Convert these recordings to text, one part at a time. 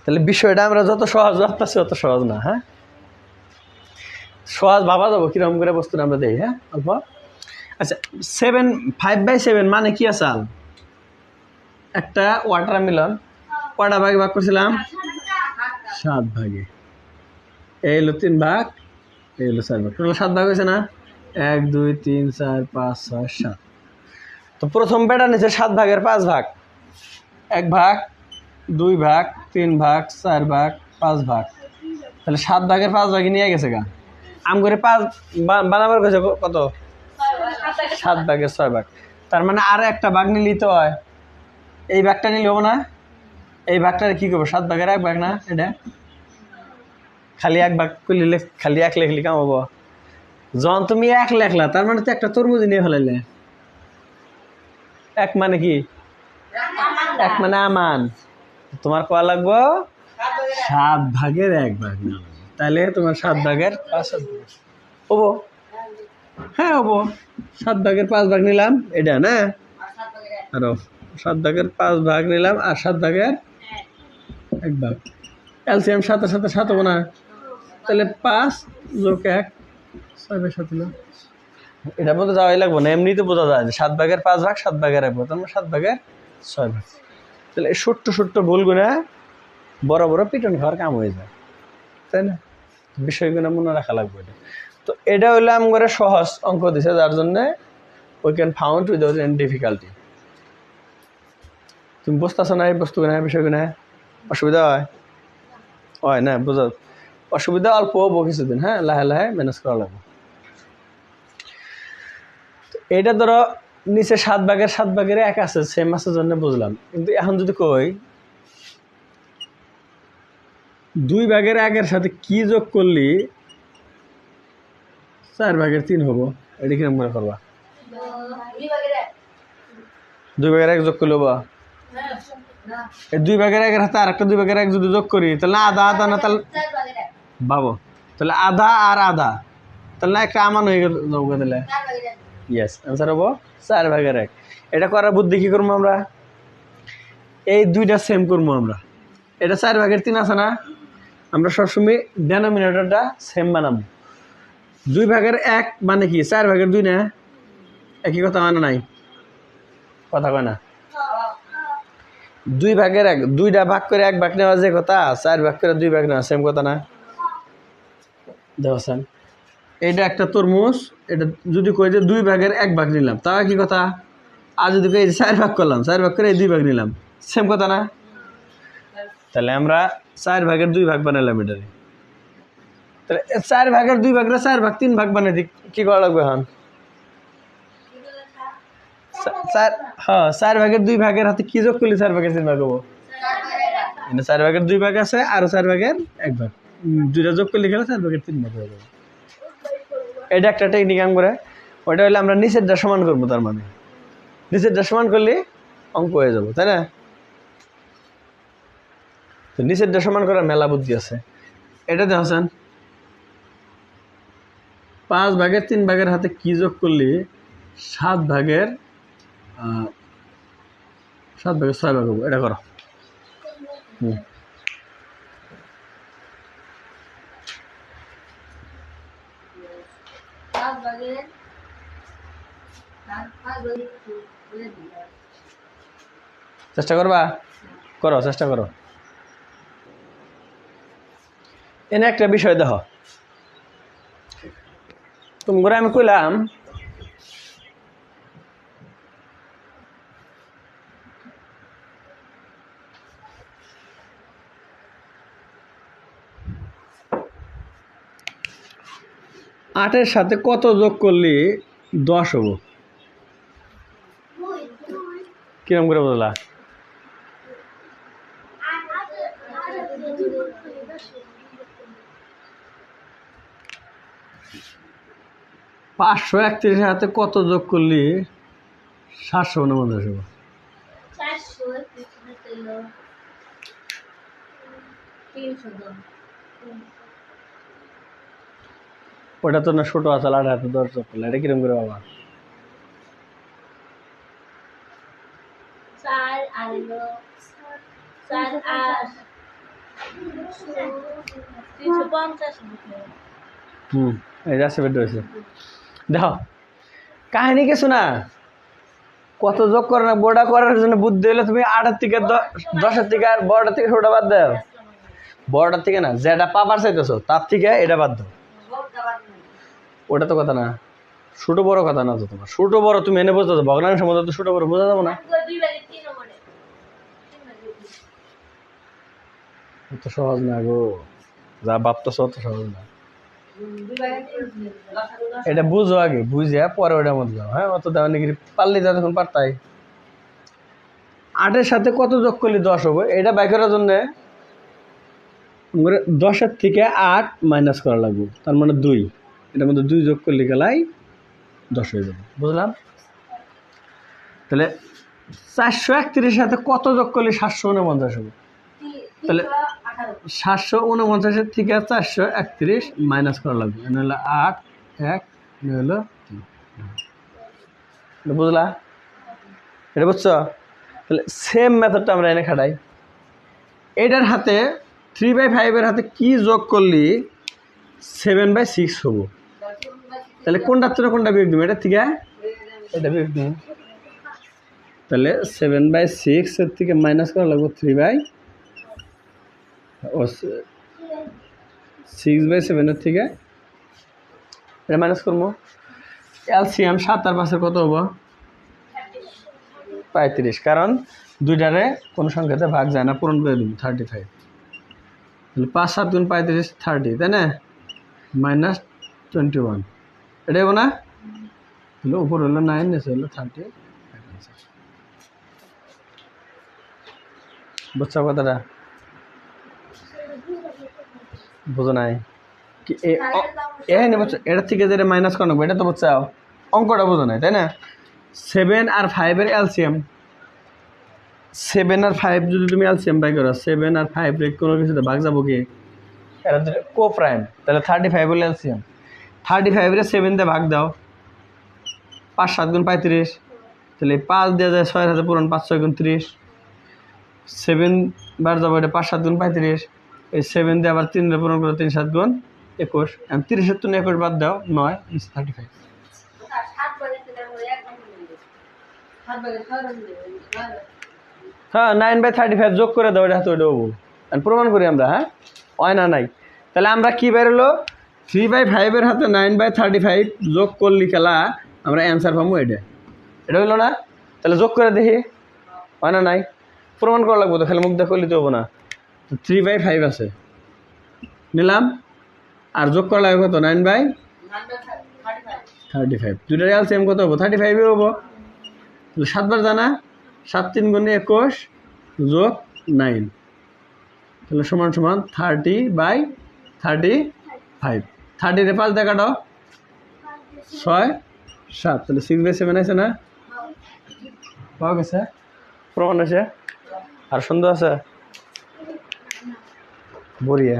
তাহলে বিষয়টা আমরা যত সহজ ভাবতেছি অত সহজ না। হ্যাঁ, সহজ ভাবা যাবো কিরকম করে বস্তুটা আমরা দেই। হ্যাঁ, অল্প। আচ্ছা, 5/7 মানে কি আসাল? একটা ওয়াটারমেলন কয়টা ভাগে ভাগ করছিলাম? 7 ভাগে। এই হলো 3 ভাগ, এই হলো 4 ভাগ, টোটাল 7 ভাগ হয়েছে না? 1 2 3 4 5 6 7। তো প্রথম প্যাটার্ন হচ্ছে 7 ভাগের 5 ভাগ, 1 ভাগ 2 ভাগ 3 ভাগ 4 ভাগ 5 ভাগ। তাহলে 7 ভাগের 5 ভাগে নিয়ে গেছে গা। আম করে 5 বানাবার কাছে কত? 7 ভাগের 6 ভাগ। তার মানে আর একটা ভাগ নিলেই তো হয়। এই ভাগটা নিলে হবো না? এই ভাগটা কি করবো? 7 ভাগের 1 ভাগ না এটা? খালি 1 ভাগ করলে খালি 1 লেখলি কাম হবো? যখন তুমি 1 লেখলা তার মানে তো একটা তরমুজ নিয়ে ফেলাইলে। 1 মানে কি? 1 মানে আমান। তোমার কয়া লাগবো 7 ভাগের 1 ভাগ না, তাহলে তোমার 7 ভাগের 5 হবো। হ্যাঁ হবো, 7 ভাগের 5 ভাগ নিলাম এটা না, আরো 7 ভাগের 5 ভাগ নিলাম আর 7 ভাগের 1 ভাগ। এলসিএম 7 সাথে 7 হবো না? তাহলে 5 যোগ 1 6/7 হলো। এটা বোঝা যাওয়াই লাগবো না, এমনিতে বোঝা যায় যে 7 ভাগের 5 ভাগ 7 ভাগের 1 ভাগ, তার 7 ভাগের 6 ভাগ। তাহলে এই ছোট্ট ছোট্ট ভুলগুলো বড় বড় পিটন খাওয়ার কাম হয়ে যায়, তাই না? বিষয়গুলো মনে রাখা লাগবে। এটা তো এটা হইলে আমার সহজ অঙ্ক দিছে, যার জন্য we can found without any difficulty. তুমি বুঝতেছো না এই বস্তুগুলো, বিষয়গুলো? অসুবিধা হয় না? বুঝা অসুবিধা অল্প হবো কিছুদিন, হ্যাঁ, লাহে লাহে ম্যানেজ করা লাগবে। এটা ধরো নিচে 7 ভাগের 7 ভাগের 1 আছে, সেম আছে জন্য বুঝলাম। কিন্তু এখন যদি কই 2 ভাগের 1 সাথে কি যোগ করলি 4 ভাগের 3 হবো, এটা কিরকম করে করবা? 2 ভাগের 1 যোগ করলে বা এই 2 ভাগের 1 হাতে আর একটা 2 ভাগের 1 যদি যোগ করি তাহলে আধা আধা না, তাহলে ভাবো তাহলে আধা আর আধা, তাহলে একটা আমান হয়ে গেল তাহলে। ইয়েস, অ্যান্সার হবো 4 ভাগের 1। এটা করার বুদ্ধি কি করবো আমরা? এই দুইটা সেম করবো আমরা। এটা 4 ভাগের 3 আছে না, আমরা সবসময় ডেনোমিনেটরটা সেম বানাবো। 2 ভাগের 1 মানে কি 4 ভাগের 2 না? একই কথা মানে নাই? কথা কয় না? 2 ভাগের 1, 2টা ভাগ করে 1 ভাগ নেওয়া যে কথা, 4 ভাগ করে 2 ভাগ নেওয়া সেম কথা না? দেখছেন, এটা একটা তরমুজ, এটা যদি কই যে 2 ভাগের 1 ভাগ নিলাম তাও কি কথা। আর যদি কই 4 ভাগ করলাম, 4 ভাগ করে 2 ভাগ নিলাম, সেম কথা না? তাহলে আমরা 4 ভাগের 2 ভাগ বানাইলাম এটারে। তাহলে 4 ভাগের 2 ভাগরা 4 ভাগ 3 ভাগ বানাই দিই, কি করা লাগবে এখন? 4 ভাগের 2 ভাগের হাতে কি যোগ করলে 4 ভাগের 3 ভাগ হবো? 4 ভাগের 2 ভাগ আছে আরো 4 ভাগের 1 ভাগ, দুইটা যোগ করলে গেলে 4 ভাগের 3 ভাগ হয়ে যাবে। এটা একটা টেকনিক আম করে, ওইটা হলে আমরা নিচেরটা সমান করবো, তার মানে নিচেরটা সমান করলে অঙ্ক হয়ে যাবো, তাই না? তো নিচেরটা সমান করার মেলা বুদ্ধি আছে। এটা দেখছেন 5 ভাগের 3 ভাগের হাতে কি যোগ করলে 7 ভাগের 6 ভাগ হবো, এটা করো। চেষ্টা করবা? করো, চেষ্টা করো। এনে একটা বিষয় দেখো, তুমি করে আমি কইলাম আটের সাথে কত যোগ করলে 10 হবো, কিরম করে বললা? পাঁচশো 31 হাতে কত যোগ করলে 749 হবো? ওটা তো না ছোট আছে, 8 হাতে 10 যোগ করলে এটা কিরম করে বাবা? এই যে বেড রয়েছে। দেখো কাহিনী কিছু না, কত যোগ করে না, বড়া করার জন্য বুদ্ধি হলে তুমি 8-এর থেকে 10-এর থেকে আর বড়টার থেকে ছোটা বাদ দাও। বড়টার থেকে না, যেটা পাবার চাইতেছো তার থেকে এটা বাদ দাও। ওটা তো কথা না, ছোট বড় কথা না তো তোমার। ছোট বড় তুমি এনে বুঝতে ভগ্নাংশের মধ্যে তো ছোট বড় বোঝা যাবো না। অত সহজ না গো, যা ভাবতেছো অত সহজ না। এটা বুঝো আগে, বুঝে পরে ওটার মধ্যে যাও। হ্যাঁ, অত দেওয়া নাকি পারলে যা তখন পারতাই। 8-এর সাথে কত যোগ করলে 10 হবে, এটা বাই করার জন্য 10-এর থেকে 8 মাইনাস করা লাগবে, তার মানে 2। এটার মধ্যে 2 যোগ করলে গেলাই 10 হয়ে যাবে। বুঝলাম? তাহলে 431-এর সাথে কত যোগ করলে 749 হবে? তাহলে 749-এর থেকে 431 মাইনাস করা লাগবে। এনে হলো 8, 1, এনে হলো 3। বুঝলা? এটা বুঝছো? তাহলে সেম মেথডটা আমরা এনে খাটাই। এটার হাতে 3/5-এর হাতে কি যোগ করলি 7/6 হবো। তাহলে কোনটার থেকে কোনটা বিয়োগ দিব? এটা থেকে এটা বিয়োগ দিব। তাহলে 7/6-এর থেকে মাইনাস করা লাগবে 6/7-এর থেকে এটা মাইনাস করবো। এলসিএম 7 আর 5-এর কত হবো? 35। কারণ দুইটারে কোনো সংখ্যাতে ভাগ যায় না, পূরণ করে দেবো 35। তাহলে 5 7 গুণ 35 30, তাই না? মাইনাস 21 এটা হবো না? তাহলে উপর হলো 9, নিচে হলো 30। বুঝছো কথাটা? বুঝো নাই কি? এটার থেকে যেটা মাইনাস করানো এটা তো বুঝছাও, অঙ্কটা বুঝো নাই, তাই না? 7 আর 5-এর এলসিএম, 7 আর 5 যদি তুমি এলসিএম বাই করো, 7 আর 5 কোনো কিছুতে ভাগ যাবো কি? এরা কো প্রাইম। তাহলে 35 হলো এলসিএম। 35-এর 7 দিয়ে ভাগ দাও, 5 7 গুণ 35। তাহলে 5 দেওয়া যায় 6-এর হাতে পূরণ, 5 6 গুণ 30। 7 বার যাবো, এটা 5 7 গুণ 35। এই 7 দিয়ে আবার 3 দিয়ে পূরণ করো, 3 7 গুণ 21। 30-এর তুমি 21 বাদ দাও, 9 35। হ্যাঁ, 9/35 যোগ করে দাও, এটা হাতে ওইটা হবো। প্রমাণ করি আমরা। হ্যাঁ, হয় না নাই? তাহলে আমরা কি বেরোলো? 3/5-এর হাতে 9/35 যোগ করলি খেলা আমরা অ্যান্সার পাবো। এটা হইলো না? তাহলে যোগ করে দেখি, হয় না নাই? প্রমাণ করা লাগবো তো, খালি মুখ দিয়ে করলে তো হবো না। 3/5 আছে, নিলাম। আর যোগ করা লাগবে কত? 9/35। দুইটার এলসিএম কত হবো? 35 হবো। তাহলে 7 বার জানা, 7 3 গুণে 21 যোগ 9, তাহলে সমান সমান 30/35। 30-রে 5 দিয়ে কাটো, 6 7। তাহলে 6/7 আছে না? পাওয়া গেছে, প্রমাণ আছে। আর সুন্দর আছে, বড়িয়া।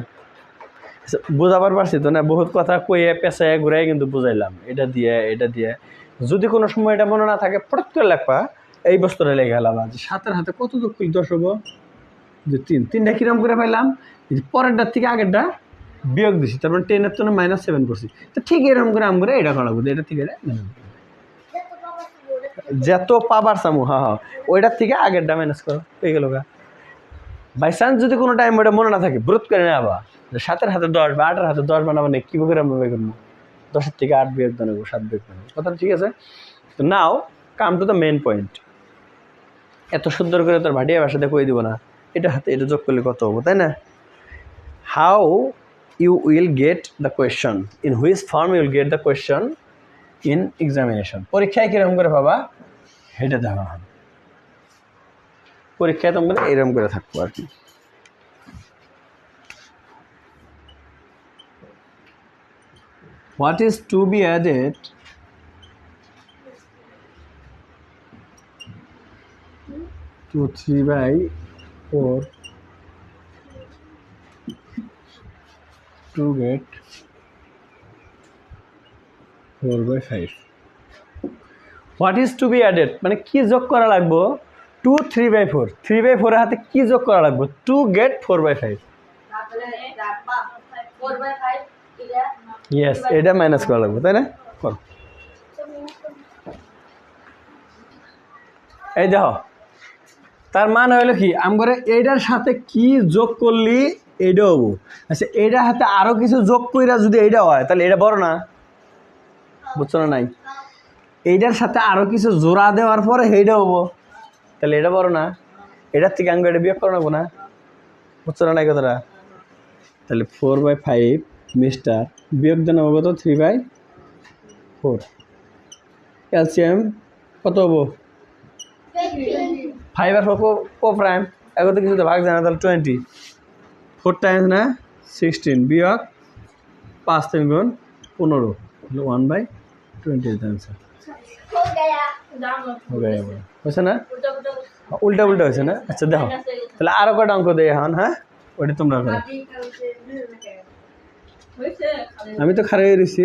বুঝাবার পারছি তো না? বহুত কথা কইয়ে পেঁচায় ঘুরাই কিন্তু বুঝাইলাম, এটা দিয়ে এটা দিয়ে। যদি কোনো সময় এটা মনে না থাকে, ফট করে লেখবা, এই বস্তুটা লেগে গেলাম যে 7-এর হাতে কত যোগ করলে 10 হবো? যে 3টা কিরম করে পাইলাম? পরেরটার থেকে আগেরটা বিয়োগ দিছি, তারপর 10-এর তো -7 করছি। তো ঠিক এরকম করে আমরা এটা করা লাগবে, এটা থেকে যত পাবার চামু। হ্যাঁ, ওইটার থেকে আগেরটা মাইনাস করো, পেয়ে গেল গা। বাই চান্স যদি কোনো টাইম ওটা মনে না থাকে, ব্রত করে নেবা 7-এর হাতে 10 বা 8-এর হাতে 10 বানাবো না, কী করে আমরা বের করবো? 10-এর থেকে 8 বিয়োগ বানাবো, 7 বিয়োগ বানাবো। কথা ঠিক আছে? তো now come to the main point. এত সুন্দর করে তোর ভাটিয়া ভাষাতে কই দিব না, এটা হাতে এটা যোগ করলে কত হবো, তাই না? How you will get the question, in which form you will get the question in examination. পরীক্ষায় কীরকম করে পাবা সেটা দেখা হবে। পরীক্ষায় তোমরা এরকম করে থাকবো আর কি। What is to be added to 3/4 to get 4/5? What is to be added মানে কি যোগ করা লাগবো? 2 3/4, 3/4-এর হাতে কি যোগ করা লাগবো? 2 get 4/5। ইয়েস, এটা মাইনাস করা লাগবে, তাই না? করো। এই দেখো, তার মানে হলো কি, আমরা এইটার সাথে কি যোগ করলি এইটা হবো। আচ্ছা, এইটার সাথে আরো কিছু যোগ কইরা যদি এইটা হয় তাহলে এটা বড় না? বুঝছো না? নাই, এইটার সাথে আরো কিছু জোড়া দেওয়ার পরে এইটা হবো, তাহলে এটা বড় না? এটার থেকে আমরা এটা বিয়োগ করে নেবো না? বুঝছো না? নাই কথাটা? তাহলে 4/5 মিস্টার বিয়োগ দেন হবে কত? 3/4। ক্যালসিয়াম কত হবো? 5 আর 4 কো প্রাইম, এখন তো কিছু তো ভাগ যায় না, তাহলে 20। 4 টাইমস না 16 বিয়োগ 5 3 গুণ 15, 1/20 आंसर हो गया হয়েছে না? উল্টা উল্টা হয়েছে না? আচ্ছা দেখো, তাহলে আরো কটা অঙ্ক দেয় এখন। হ্যাঁ, ওটা তোমরা করো, আমি তো খারাপ হয়ে রয়েছি।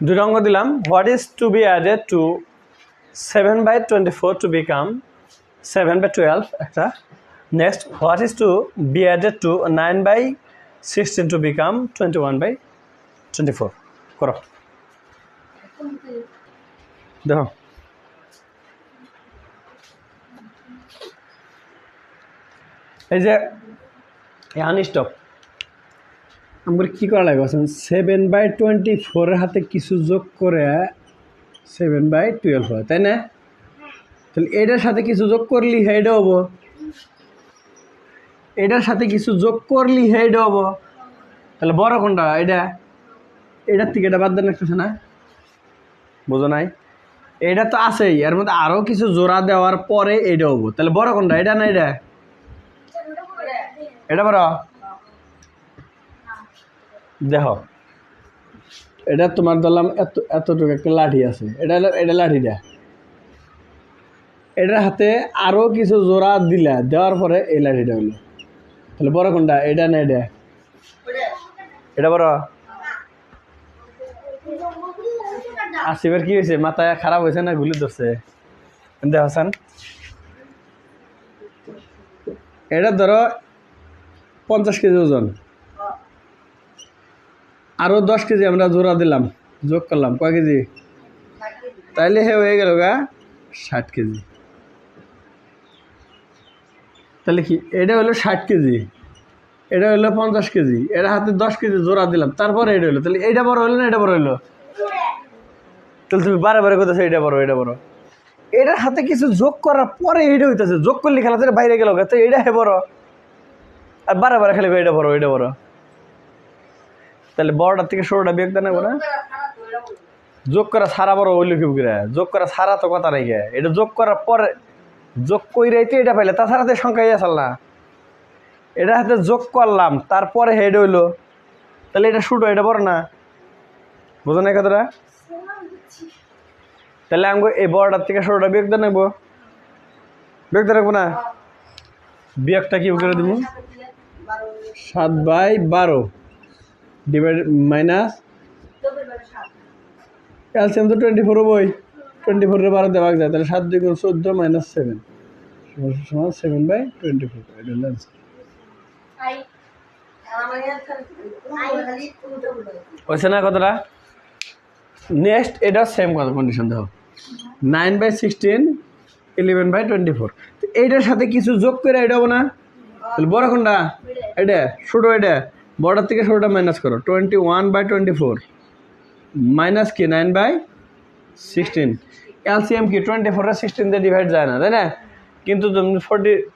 দুটো অঙ্ক দিলাম। What is to be added to 7/24 to become 7/12 একটা। Next, what is to be added to 9/16 to become 21/24। করো, দেখো। এই যে এখন স্টপ, আমার কী করা লাগবে? 7/24 হাতে কিছু যোগ করে 7/12 হয়, তাই না? তাহলে এটার সাথে কিছু যোগ করলি হেড হবো, এটার সাথে কিছু যোগ করলি হেড হবো, তাহলে বড় কোনটা? এটা, এটার থেকে এটা বাদ দেন একটা না? বোঝো নাই? এটা তো আছেই, এর মধ্যে আরো কিছু জোড়া দেওয়ার পরে এটা হবো, তাহলে বড় কোনটা? এটা না এটা? এটা বড়। দেখো, এটা তোমার ধরলাম এতটুকু একটা লাঠি আছে, এটা লাঠিটা, এটার হাতে আরো কিছু জোড়া দিলা, দেওয়ার পরে এই লাঠিটা হইলো, তাহলে বড় কোনটা? এটা না এটা? এটা বড়। আসিফের কি হয়েছে? মাথায় খারাপ হয়েছে না গুলি ধরছে? হাসান, এটা ধরো 50 কেজি ওজন, আরো 10 কেজি আমরা জোড়া দিলাম, যোগ করলাম, কয় কেজি? তাইলে হে হয়ে গেল গা 60 কেজি। তাহলে কি এটা হলো 60 কেজি, এটা হলো 50 কেজি, এটা হাতে 10 কেজি জোড়া দিলাম, তারপরে এটা হলো, তাহলে এটা বড় হলো না এটা বড় হলো? তাহলে তুমি বারে বারে কোথাও এটা বড় এটা বড়, এটার হাতে কিছু যোগ করার পরে এটা হইতেছে, যোগ করলে খেলা থেকে বাইরে গেল, তো এটা হে বড়, আর বারে বারে খেলে এটা বড় এটা বড়, তাহলে বড়টার থেকে ষোলোটা বিয়োগ দেন না? যোগ করা সারা বড় হইল কি? যোগ করা সারা তো কথা নাই গে, এটা যোগ করার পরে যোগ কইরাইতে এটা পাইলে, তাছাড়া তো সংখ্যা আসল না। এটা হাতে যোগ করলাম, তারপরে হেড হইলো, তাহলে এটা শুট, এটা বড় না? বুঝো না কথাটা? তাহলে আমি এই বড়টার থেকে ষোলোটা বিয়োগ দিয়ে নেবো, বিয়োগ দিয়ে রাখবো না? বিয়োগটা কি করে দেবো? 7/12 ডিভাইড মাইনাস ক্যালসিয়াম তো 24 হবই, 24 12 দেওয়া যায়, তাহলে 7 2 গুণ 14 মাইনাস 7 সমান 7/24। এটা হলো অ্যান্সার। হয়েছে না কথাটা? নেক্সট, এটা সেম কথা কন্ডিশন দেখো, 9/16 11/24, এইটার সাথে কিছু যোগ করে এটা হবো না? তাহলে বড় কোনটা? এটা ছোট, এটা বড়টার থেকে ছোটোটা মাইনাস করো 21/24 মাইনাস কি 9/16 এলসিএম কি 24 আর 16 দিয়ে ডিভাইড যায় না তাই না কিন্তু তুমি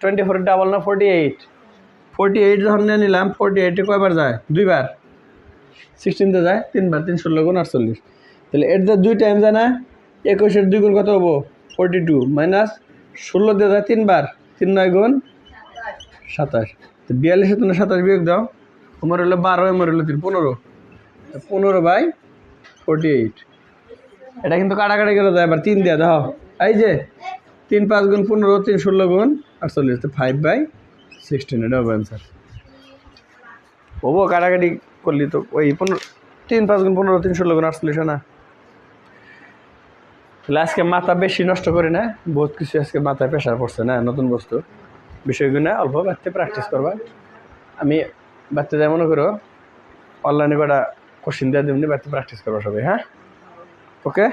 24 ডাবল না 48 যখন নিয়ে নিলাম 48 কয়বার যায় দুইবার 16 তে যায় তিনবার 3 16 গুণ 48 তাহলে এর যে 2 টাইম যায় না 21 এর 2 গুণ কত হবো 42 মাইনাস 16 দিয়ে যায় তিনবার 3 9 গুণ 27 তো 42 তুমি 27 বিয়োগ দাও তোমার হলো 12 আমার হলো 15 15/48 এটা কিন্তু কাটাকাটি করে যায় এবার 3 দিয়ে দাও এই যে 3 5 গুণ 15 3 16 গুণ 48 তো 5/16 এটা হবে অ্যান্সার হবো কাটাকাটি করলি তো ওই 3 5 গুণ 15 3 16 গুণ 48 না তাহলে আজকে মাথা বেশি নষ্ট করি না বহুত কিছু আজকে মাথায় প্রেশার পড়ছে না নতুন বস্তু বিষয়গুলো অল্প বাড়তে প্র্যাকটিস করবা আমি বাড়তে যাই মনে করো অনলাইনে কটা কোশ্চিন দিয়ে দিবনি বাড়তে প্র্যাকটিস করবা সবাই হ্যাঁ ওকে